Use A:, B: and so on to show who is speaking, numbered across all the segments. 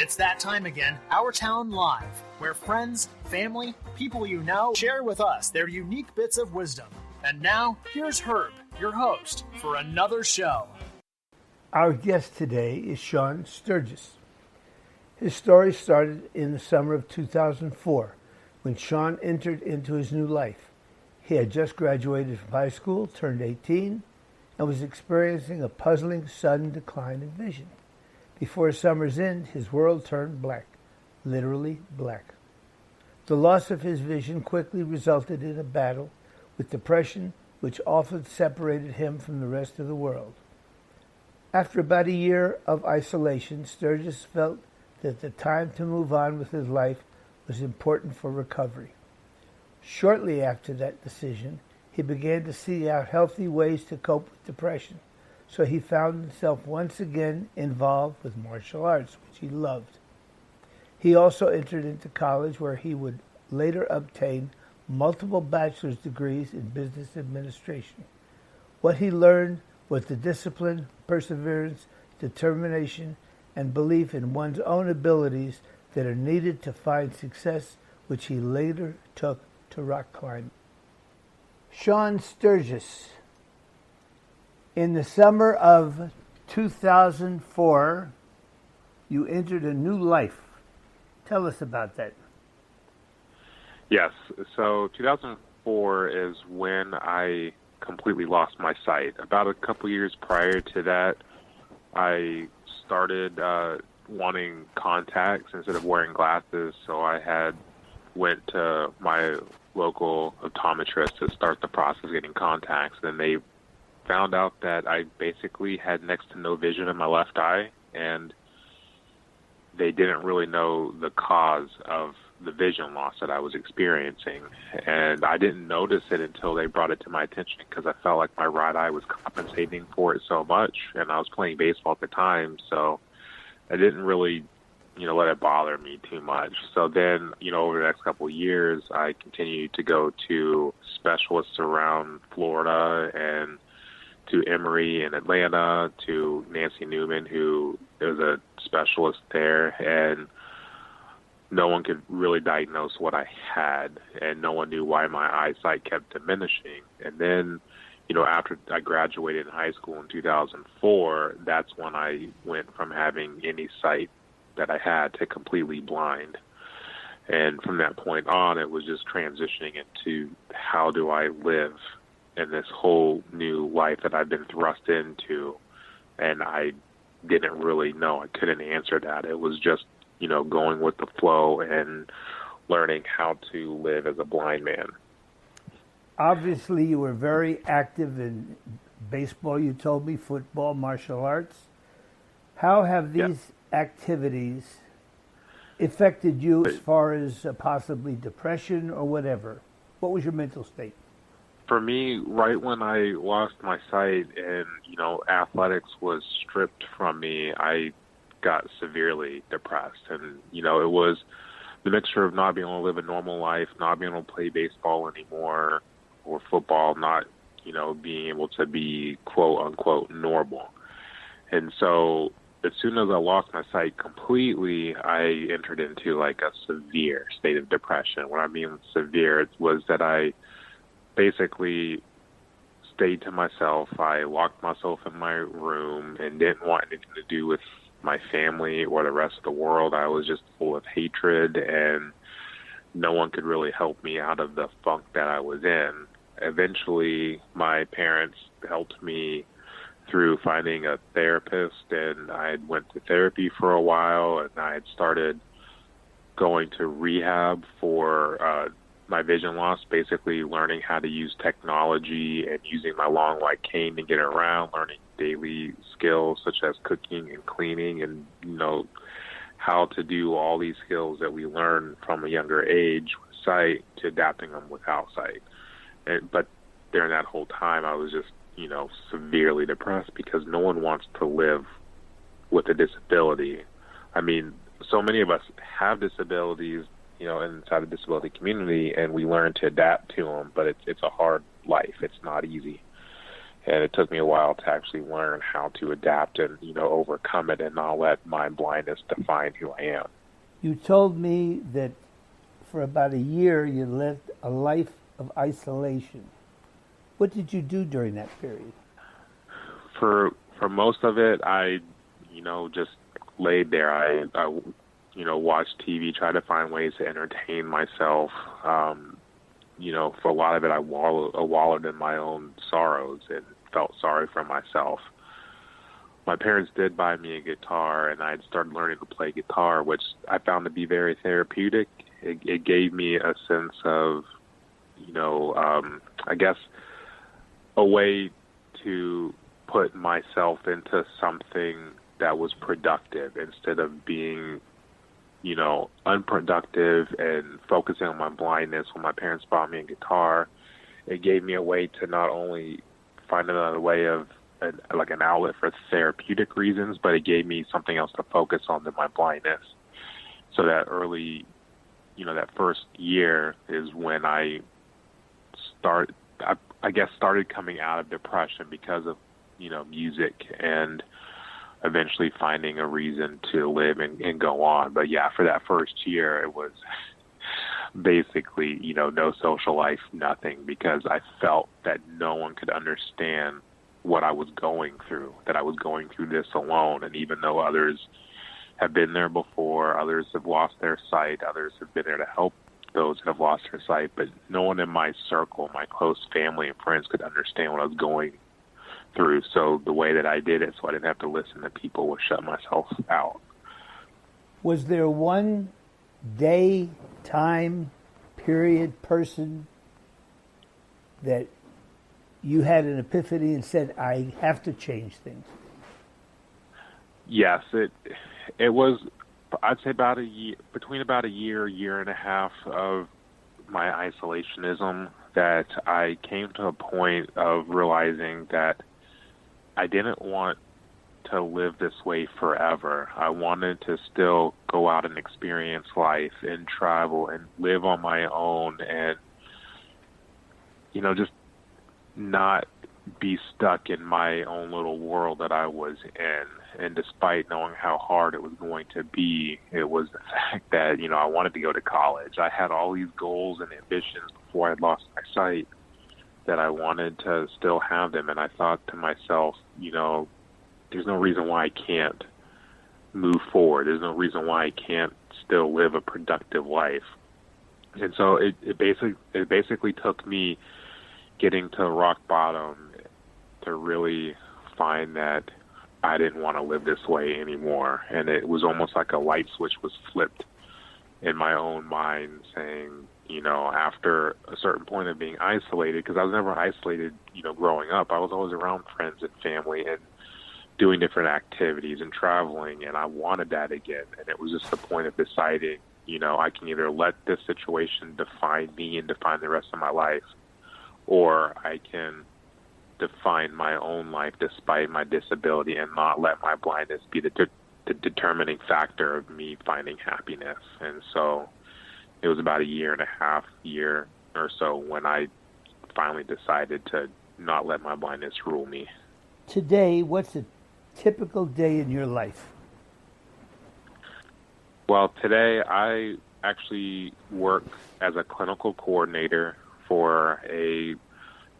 A: It's that time again, Our Town Live, where friends, family, people you know share with us their unique bits of wisdom. And now, here's Herb, your host, for another show.
B: Our guest today is Shawn Sturges. His story started in the summer of 2004, when Shawn entered into his new life. He had just graduated from high school, turned 18, and was experiencing a puzzling sudden decline in vision. Before summer's end, his world turned black, literally black. The loss of his vision quickly resulted in a battle with depression, which often separated him from the rest of the world. After about a year of isolation, Sturges felt that the time to move on with his life was important for recovery. Shortly after that decision, he began to seek out healthy ways to cope with depression. So he found himself once again involved with martial arts, which he loved. He also entered into college, where he would later obtain multiple bachelor's degrees in business administration. What he learned was the discipline, perseverance, determination, and belief in one's own abilities that are needed to find success, which he later took to rock climbing. Shawn Sturges. In the summer of 2004, you entered a new life. Tell us about that.
C: Yes. So 2004 is when I completely lost my sight. About a couple years prior to that, I started wanting contacts instead of wearing glasses. So I went to my local optometrist to start the process of getting contacts. Then they found out that I basically had next to no vision in my left eye, and they didn't really know the cause of the vision loss that I was experiencing. And I didn't notice it until they brought it to my attention, because I felt like my right eye was compensating for it so much, and I was playing baseball at the time, so I didn't really, let it bother me too much. So then, over the next couple of years, I continued to go to specialists around Florida and to Emory in Atlanta, to Nancy Newman, who is a specialist there, and no one could really diagnose what I had, and no one knew why my eyesight kept diminishing. And then, after I graduated in high school in 2004, that's when I went from having any sight that I had to completely blind. And from that point on, it was just transitioning into how do I live in this whole new life that I've been thrust into, and I didn't really know. I couldn't answer that. It was just, going with the flow and learning how to live as a blind man.
B: Obviously, you were very active in baseball, you told me, football, martial arts. How have these activities affected you as far as possibly depression or whatever? What was your mental state?
C: For me, right when I lost my sight and, athletics was stripped from me, I got severely depressed. And, it was the mixture of not being able to live a normal life, not being able to play baseball anymore or football, not, being able to be quote unquote normal. And so as soon as I lost my sight completely, I entered into like a severe state of depression. When I mean severe, it was that I basically stayed to myself. I locked myself in my room and didn't want anything to do with my family or the rest of the world. I was just full of hatred, and no one could really help me out of the funk that I was in. Eventually, my parents helped me through finding a therapist, and I went to therapy for a while, and I had started going to rehab for my vision loss, basically learning how to use technology and using my long white cane to get around, learning daily skills such as cooking and cleaning, and how to do all these skills that we learn from a younger age with sight to adapting them without sight. But during that whole time, I was just severely depressed, because no one wants to live with a disability. I mean, so many of us have disabilities, inside the disability community, and we learn to adapt to them, but it's a hard life. It's not easy. And it took me a while to actually learn how to adapt and, overcome it and not let my blindness define who I am.
B: You told me that for about a year you lived a life of isolation. What did you do during that period?
C: For most of it, I, just laid there. I watched TV, tried to find ways to entertain myself. For a lot of it, I wallowed in my own sorrows and felt sorry for myself. My parents did buy me a guitar, and I started learning to play guitar, which I found to be very therapeutic. It gave me a sense of, I guess, a way to put myself into something that was productive instead of being, unproductive and focusing on my blindness. When my parents bought me a guitar, it gave me a way to not only find another way of an outlet for therapeutic reasons, but it gave me something else to focus on than my blindness. So that early, that first year is when I started coming out of depression because of, music, and eventually finding a reason to live and go on. But yeah, for that first year, it was basically, no social life, nothing, because I felt that no one could understand what I was going through, that I was going through this alone. And even though others have been there before, others have lost their sight, others have been there to help those that have lost their sight, but no one in my circle, my close family and friends, could understand what I was going through. So the way that I did it, so I didn't have to listen to people, was shut myself out.
B: Was there one day, time, period, person that you had an epiphany and said, I have to change things?
C: Yes, it was, I'd say between about a year and a half of my isolationism, that I came to a point of realizing that I didn't want to live this way forever. I wanted to still go out and experience life and travel and live on my own and, just not be stuck in my own little world that I was in. And despite knowing how hard it was going to be, it was the fact that, I wanted to go to college. I had all these goals and ambitions before I had lost my sight, that I wanted to still have them. And I thought to myself, there's no reason why I can't move forward. There's no reason why I can't still live a productive life. And so it basically took me getting to rock bottom to really find that I didn't want to live this way anymore. And it was almost like a light switch was flipped in my own mind, saying, after a certain point of being isolated, because I was never isolated, growing up. I was always around friends and family and doing different activities and traveling, and I wanted that again. And it was just the point of deciding, I can either let this situation define me and define the rest of my life, or I can define my own life despite my disability and not let my blindness be the determining factor of me finding happiness. And so it was about a year or so when I finally decided to not let my blindness rule me.
B: Today, what's a typical day in your life?
C: Well, today I actually work as a clinical coordinator for a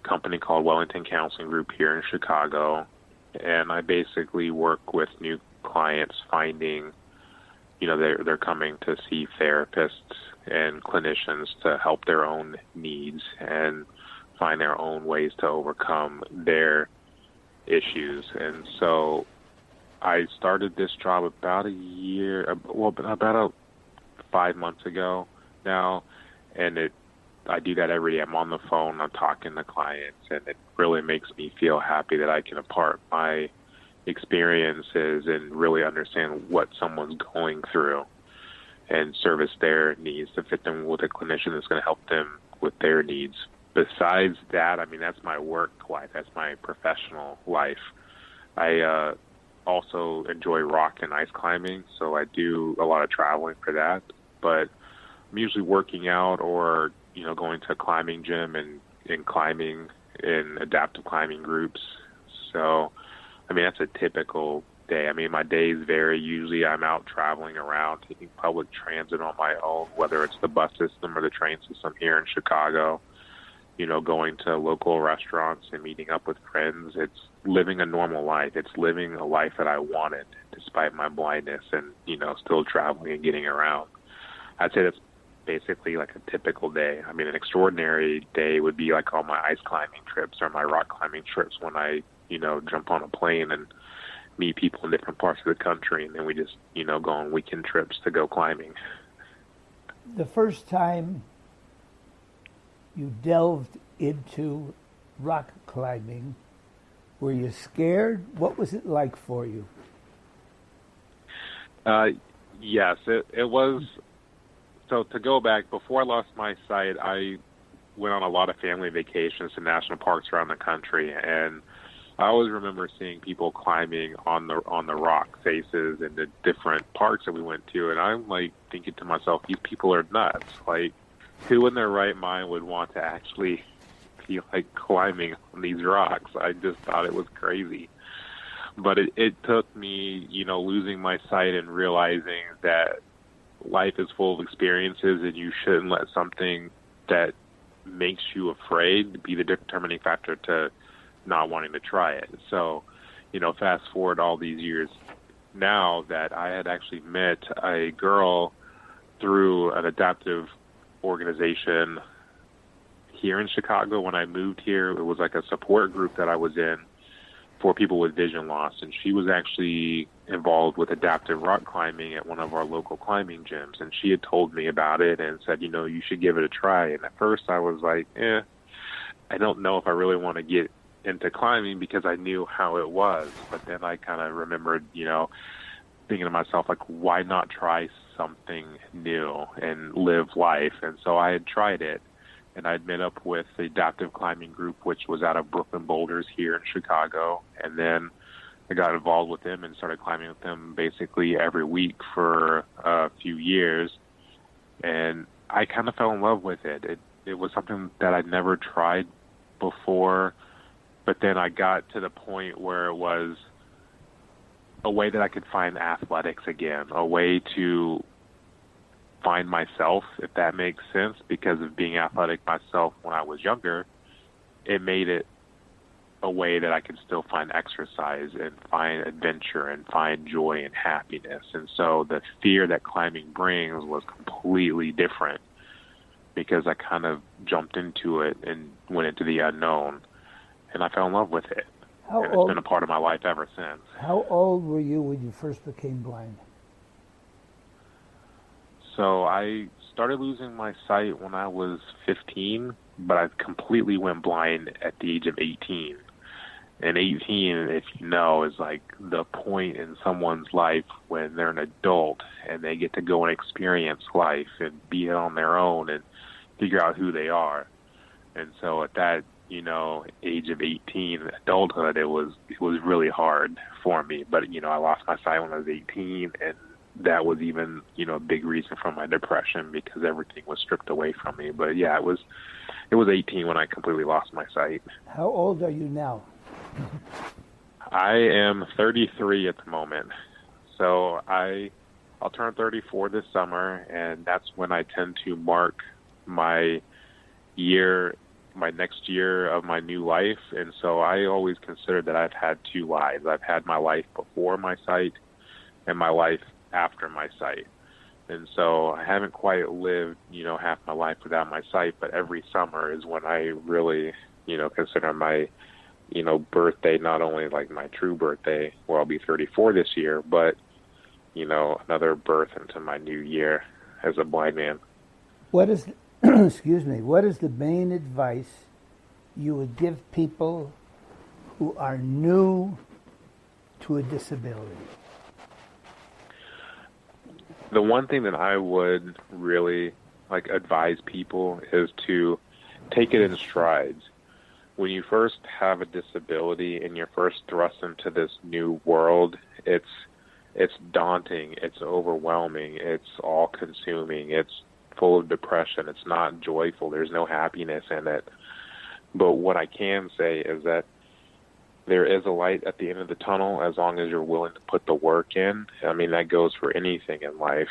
C: company called Wellington Counseling Group here in Chicago, and I basically work with new clients finding, they're coming to see therapists and clinicians to help their own needs and find their own ways to overcome their issues. And so I started this job about 5 months ago now, and I do that every day. I'm on the phone, I'm talking to clients, and it really makes me feel happy that I can impart my experiences and really understand what someone's going through and service their needs to fit them with a clinician that's going to help them with their needs. Besides that, that's my work life. That's my professional life. I also enjoy rock and ice climbing, so I do a lot of traveling for that. But I'm usually working out or, going to a climbing gym and climbing in adaptive climbing groups. So, I mean, that's a typical day. I mean, my days vary. Usually I'm out traveling around, taking public transit on my own, whether it's the bus system or the train system here in Chicago, going to local restaurants and meeting up with friends. It's living a normal life. It's living a life that I wanted despite my blindness and, still traveling and getting around. I'd say that's basically like a typical day. I mean, an extraordinary day would be like all my ice climbing trips or my rock climbing trips when I, jump on a plane and meet people in different parts of the country, and then we just, go on weekend trips to go climbing.
B: The first time you delved into rock climbing, were you scared? What was it like for you?
C: Yes, it was. So to go back, before I lost my sight, I went on a lot of family vacations to national parks around the country, and I always remember seeing people climbing on the rock faces in the different parks that we went to, and I'm like thinking to myself, these people are nuts. Like, who in their right mind would want to actually be like climbing on these rocks? I just thought it was crazy. But it took me, losing my sight and realizing that life is full of experiences, and you shouldn't let something that makes you afraid be the determining factor to not wanting to try it. So, fast forward all these years now that I had actually met a girl through an adaptive organization here in Chicago. When I moved here, it was like a support group that I was in for people with vision loss, and she was actually involved with adaptive rock climbing at one of our local climbing gyms, and she had told me about it and said, you should give it a try. And at first I was like, I don't know if I really want to get into climbing because I knew how it was. But then I kind of remembered, thinking to myself, like, why not try something new and live life? And so I had tried it, and I'd met up with the adaptive climbing group, which was out of Brooklyn Boulders here in Chicago. And then I got involved with them and started climbing with them basically every week for a few years. And I kind of fell in love with it. It was something that I'd never tried before, but then I got to the point where it was a way that I could find athletics again, a way to find myself, if that makes sense, because of being athletic myself when I was younger. It made it a way that I could still find exercise and find adventure and find joy and happiness. And so the fear that climbing brings was completely different because I kind of jumped into it and went into the unknown, and I fell in love with it. And it's been a part of my life ever since.
B: How old were you when you first became blind?
C: So I started losing my sight when I was 15, but I completely went blind at the age of 18. And 18, if you know, is like the point in someone's life when they're an adult and they get to go and experience life and be on their own and figure out who they are. And so at that, age of 18, adulthood, it was really hard for me. But, I lost my sight when I was 18, and that was even, a big reason for my depression because everything was stripped away from me. But yeah, it was 18 when I completely lost my sight.
B: How old are you now?
C: I am 33 at the moment. So I'll turn 34 this summer, and that's when I tend to mark my next year of my new life. And so I always consider that I've had two lives. I've had my life before my sight and my life after my sight. And so I haven't quite lived, half my life without my sight, but every summer is when I really, consider my, birthday, not only like my true birthday, where I'll be 34 this year, but, another birth into my new year as a blind man.
B: What is, what is the main advice you would give people who are new to a disability?
C: The one thing that I would really advise people is to take it in strides. When you first have a disability and you're first thrust into this new world, it's daunting, it's overwhelming, it's all-consuming, it's full of depression, it's not joyful, there's no happiness in it. But what I can say is that there is a light at the end of the tunnel as long as you're willing to put the work in. I mean, that goes for anything in life.